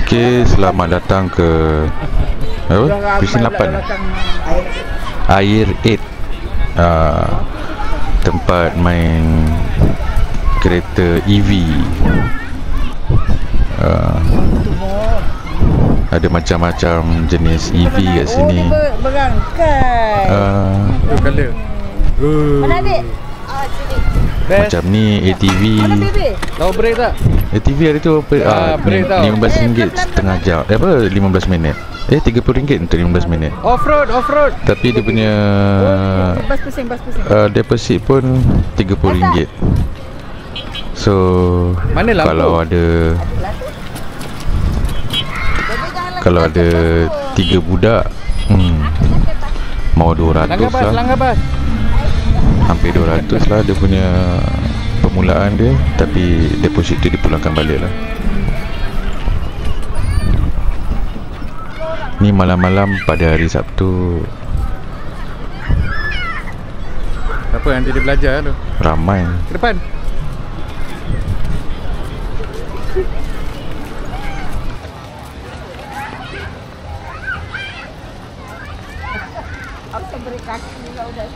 Okay, selamat datang ke apa? Pusing 8 Air 8, tempat main kereta EV. Ada macam-macam jenis EV kat sini. Berangkai. Color. Mana adik? Macam ni ATV. Mana bebe? Tahu break tak? ATV hari tu break tau. RM15 setengah jam. Apa 15 minit. RM30 untuk 15 minit. Off-road, off-road. Tapi dia punya Bas pusing. deposit pun RM30. So Mana lampu? kalau ada 3 budak, mau 200 lah. Langgar bas. Hampir 200 lah dia punya permulaan dia. Tapi deposit tu dipulangkan balik lah. Ni malam-malam pada hari Sabtu. Siapa yang dia belajar tu? Ramai. Ke depan. Aku beri kaki juga udah.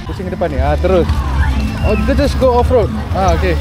Pusing ke depan ni. Terus. Oh, kita just go off-road. Okay.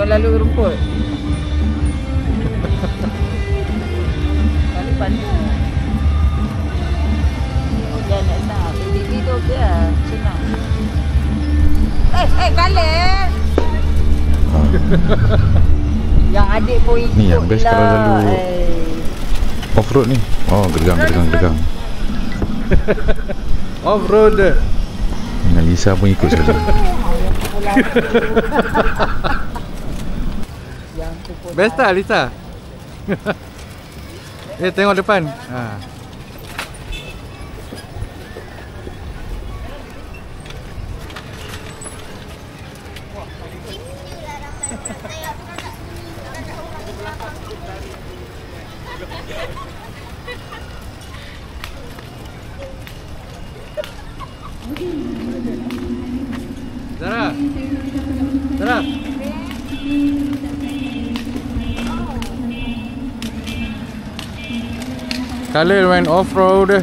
Lalu rumput. Kali pandai. Dia nak tak. Baby tu okey lah. Senang. Khalid. Yang adik pun ikut. Ni yang best kalau lalu off-road ni. Oh, gegang. Off-road. Dengan Lisa pun ikut sekali. Best tak Lisa? Tengok depan. Zara. Khalil went off-road.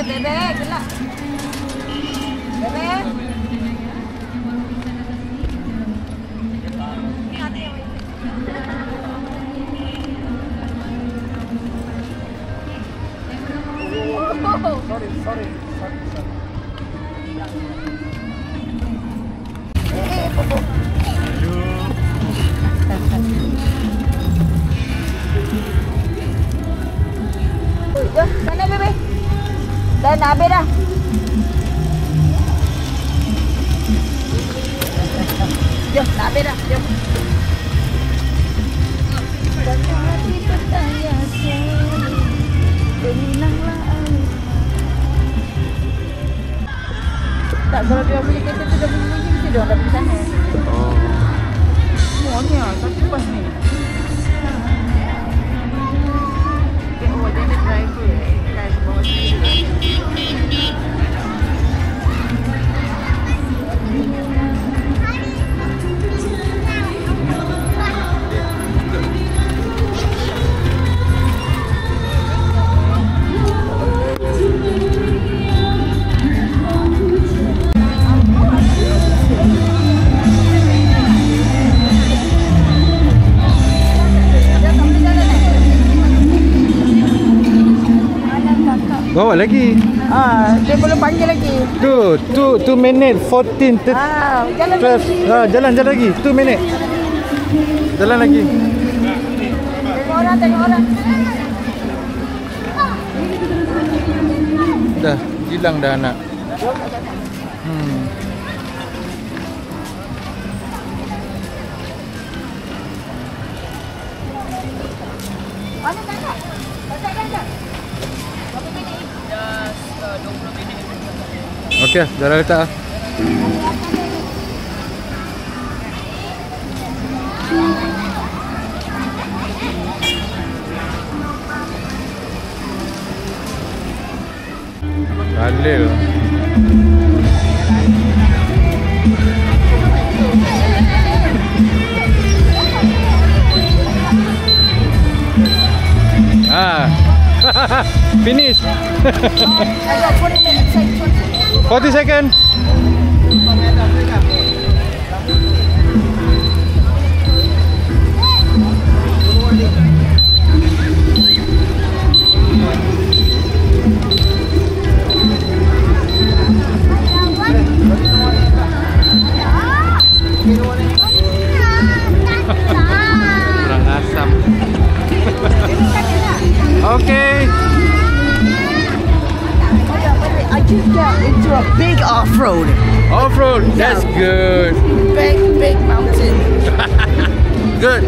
Bebe, gelap. Bebe. sorry. Jom, sana bebe. Dah nak habis dah. Jom, nak habis dah. Jom. Banyak hati bertanya selalu, beminanglah air. Tak, kalau dia punya kereta tu dah bunyi-bunyi, mesti dia orang dah pergi sana. Oh. Semuanya, satu pas ni. Oh, dia ada driver. Kan, bawa sendiri. Bawa lagi. Dia belum panggil lagi. Tu, 2 minit 14 Jalan 12. lagi. Jalan lagi. 2 minit. Jalan lagi. Tengok orang. Dah hilang dah anak. Mana tak nak? Tak ada. Okey, dah letak. Halil. Finish. 40 seconds. Kurang asam. Okay. I just got into a big off-road. Off-road. That's good. Big mountain. Good.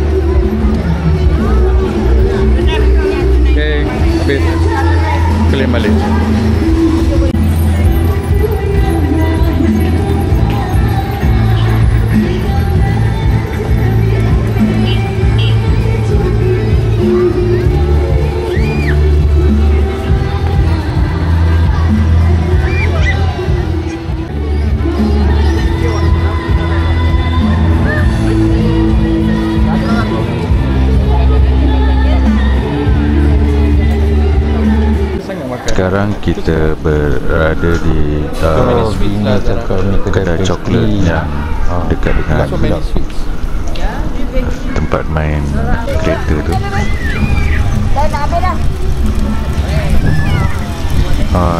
Okay. Habis. Claim balik. Sekarang kita berada di kedai coklat yang dekat dengan tempat main kereta tu. Dah nak habis dah.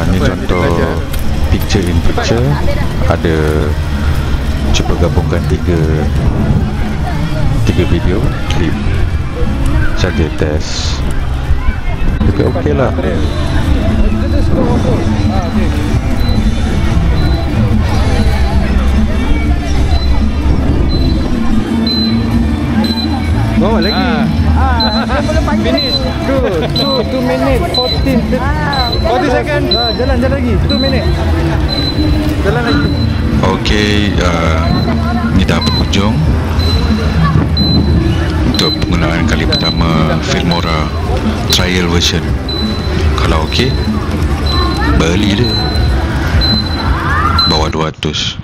Ni contoh picture in picture. Ada cuba gabungkan tiga video klip saja test. Okey lah. Bawa lagi. Dia belum panggil Finish. lagi. 2 minit 14 40 seconds. Jalan lagi. 2 minit. Jalan lagi. Okey, ni dah penghujung untuk penggunaan kali pertama Filmora trial version. Kalau okey, beli dia bawah 200.